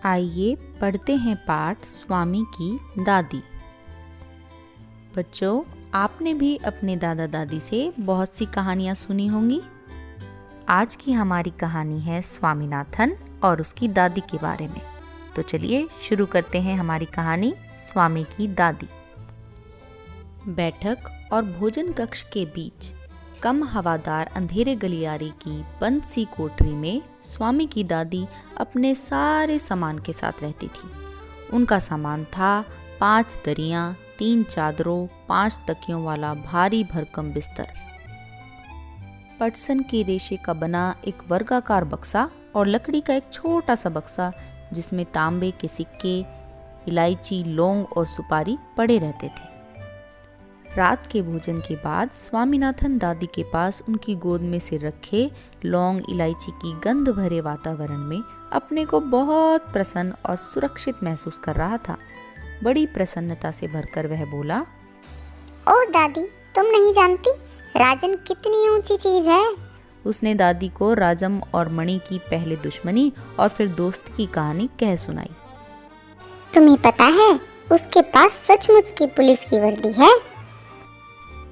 आइए पढ़ते हैं पाठ स्वामी की दादी। बच्चों, आपने भी अपने दादा दादी से बहुत सी कहानियाँ सुनी होंगी। आज की हमारी कहानी है स्वामीनाथन और उसकी दादी के बारे में। तो चलिए शुरू करते हैं हमारी कहानी स्वामी की दादी। बैठक और भोजन कक्ष के बीच कम हवादार अंधेरे गलियारे की बंद सी कोठरी में स्वामी की दादी अपने सारे सामान के साथ रहती थी। उनका सामान था 5 दरियां, 3 चादरों, 5 तकियों वाला भारी भरकम बिस्तर, पटसन के रेशे का बना एक वर्गाकार बक्सा और लकड़ी का एक छोटा सा बक्सा जिसमें तांबे के सिक्के, इलायची, लौंग और सुपारी पड़े रहते थे। रात के भोजन के बाद स्वामीनाथन दादी के पास उनकी गोद में सिर रखे लौंग इलायची की गंध भरे वातावरण में अपने को बहुत प्रसन्न और सुरक्षित महसूस कर रहा था। बड़ी प्रसन्नता से भरकर वह बोला, ओह दादी, तुम नहीं जानती राजन कितनी ऊंची चीज है। उसने दादी को राजम और मणि की पहले दुश्मनी और फिर दोस्ती की कहानी कह सुनाई। तुम्हें पता है उसके पास सचमुच की पुलिस की वर्दी है।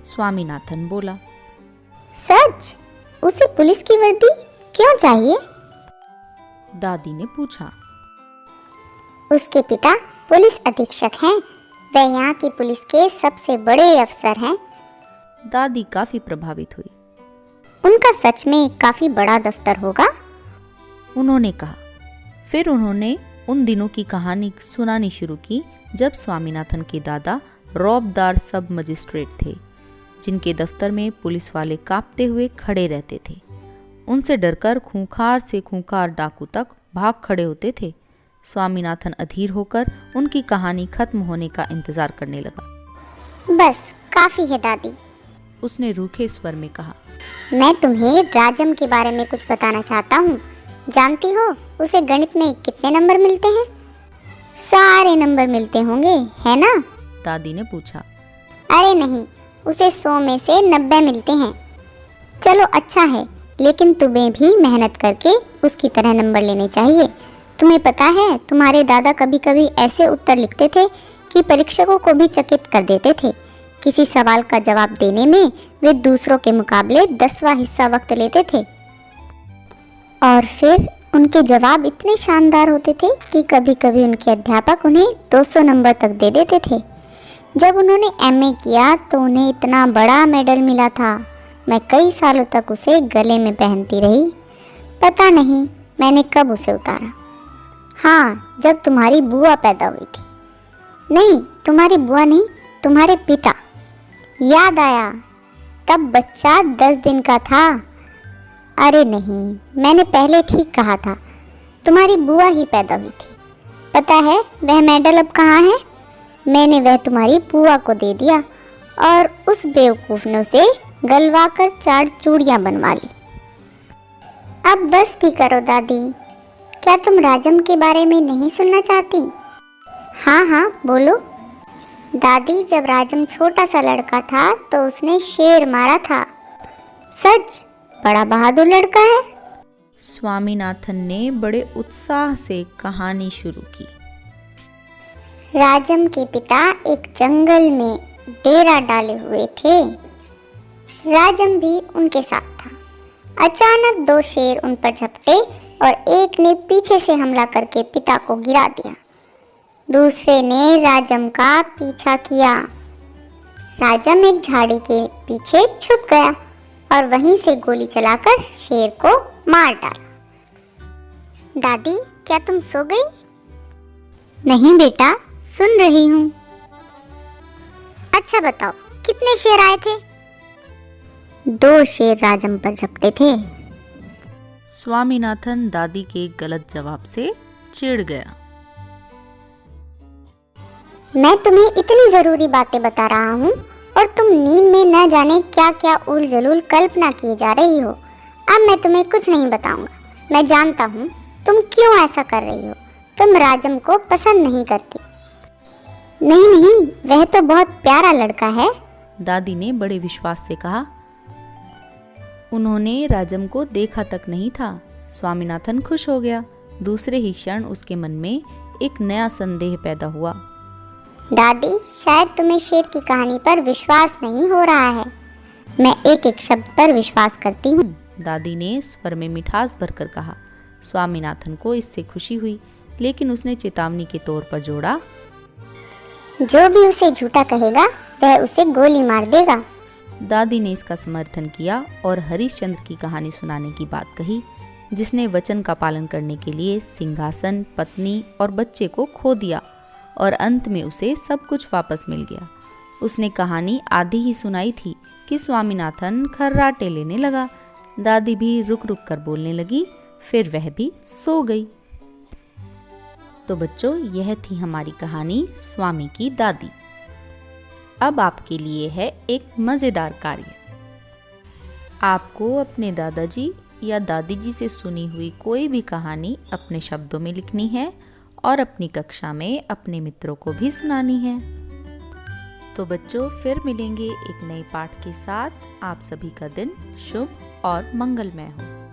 स्वामीनाथन बोला, सच? उसे पुलिस की वर्दी क्यों चाहिए? दादी ने पूछा। उसके पिता पुलिस अधीक्षक हैं। वह यहाँ की पुलिस के सबसे बड़े अफसर हैं। दादी काफी प्रभावित हुई। उनका सच में काफी बड़ा दफ्तर होगा, उन्होंने कहा। फिर उन्होंने उन दिनों की कहानी सुनानी शुरू की जब स्वामीनाथन के दादा रौबदार सब मजिस्ट्रेट थे, जिनके दफ्तर में पुलिस वाले कांपते हुए खड़े रहते थे। उनसे डरकर खूंखार से खूंखार डाकू तक भाग खड़े होते थे। स्वामीनाथन अधीर होकर उनकी कहानी खत्म होने का इंतजार करने लगा। बस काफी है दादी, उसने रूखे स्वर में कहा। मैं तुम्हें राजम के बारे में कुछ बताना चाहता हूँ। जानती हो उसे गणित में कितने नंबर मिलते हैं? सारे नंबर मिलते होंगे, है ना? दादी ने पूछा। अरे नहीं, उसे 100 में से 90 मिलते हैं। चलो अच्छा है, लेकिन तुम्हें भी मेहनत करके उसकी तरह नंबर लेने चाहिए। तुम्हें पता है तुम्हारे दादा कभी कभी ऐसे उत्तर लिखते थे कि परीक्षकों को भी चकित कर देते थे। किसी सवाल का जवाब देने में वे दूसरों के मुकाबले 10वां हिस्सा वक्त लेते थे और फिर उनके जवाब इतने शानदार होते थे कि कभी कभी उनके अध्यापक उन्हें 200 नंबर तक दे देते थे। जब उन्होंने एमए किया तो उन्हें इतना बड़ा मेडल मिला था। मैं कई सालों तक उसे गले में पहनती रही। पता नहीं मैंने कब उसे उतारा। हाँ, जब तुम्हारी बुआ पैदा हुई थी। नहीं, तुम्हारी बुआ नहीं, तुम्हारे पिता। याद आया, तब बच्चा 10 दिन का था। अरे नहीं, मैंने पहले ठीक कहा था। तुम्हारी बुआ ही पैदा हुई थी। पता है वह मेडल अब कहाँ है? मैंने वह तुम्हारी बुआ को दे दिया और उस बेवकूफ ने उसे गलवा कर 4 चूड़ियाँ बनवा ली। अब बस भी करो दादी। क्या तुम राजम के बारे में नहीं सुनना चाहती? हाँ हाँ बोलो। दादी, जब राजम छोटा सा लड़का था तो उसने शेर मारा था। सच? बड़ा बहादुर लड़का है। स्वामीनाथन ने बड़े उत्साह से कहानी शुरू की। राजम के पिता एक जंगल में डेरा डाले हुए थे। राजम भी उनके साथ था। अचानक 2 शेर उन पर झपटे और एक ने पीछे से हमला करके पिता को गिरा दिया। दूसरे ने राजम का पीछा किया। राजम एक झाड़ी के पीछे छुप गया और वहीं से गोली चलाकर शेर को मार डाला। दादी, क्या तुम सो गई? नहीं बेटा, सुन रही हूँ। अच्छा बताओ, कितने शेर आए थे? 2 शेर राजम पर झपटे थे। स्वामीनाथन दादी के गलत जवाब से चिढ़ गया। मैं तुम्हें इतनी जरूरी बातें बता रहा हूँ और तुम नींद में न जाने क्या क्या उल जलूल कल्पना किए जा रही हो। अब मैं तुम्हें कुछ नहीं बताऊंगा। मैं जानता हूँ तुम क्यों ऐसा कर रही हो। तुम राजम को पसंद नहीं करती। नहीं नहीं, वह तो बहुत प्यारा लड़का है, दादी ने बड़े विश्वास से कहा। उन्होंने राजम को देखा तक नहीं था। स्वामीनाथन खुश हो गया। दूसरे ही क्षण उसके मन में एक नया संदेह पैदा हुआ। दादी, शायद तुम्हें शेर की कहानी पर विश्वास नहीं हो रहा है। मैं एक एक शब्द पर विश्वास करती हूँ। दादी ने स्वर में मिठास भरकर कहा। स्वामीनाथन को इससे खुशी हुई, लेकिन उसने चेतावनी के तौर पर जोड़ा, जो भी उसे झूठा कहेगा वह उसे गोली मार देगा। दादी ने इसका समर्थन किया और हरिश्चंद्र की कहानी सुनाने की बात कही, जिसने वचन का पालन करने के लिए सिंहासन, पत्नी और बच्चे को खो दिया और अंत में उसे सब कुछ वापस मिल गया। उसने कहानी आधी ही सुनाई थी कि स्वामीनाथन खर्राटे लेने लगा। दादी भी रुक रुक कर बोलने लगी, फिर वह भी सो गई। तो बच्चों, यह थी हमारी कहानी स्वामी की दादी। अब आपके लिए है एक मज़ेदार कार्य। आपको अपने दादाजी या दादी जी से सुनी हुई कोई भी कहानी अपने शब्दों में लिखनी है और अपनी कक्षा में अपने मित्रों को भी सुनानी है। तो बच्चों, फिर मिलेंगे एक नए पाठ के साथ। आप सभी का दिन शुभ और मंगलमय हो।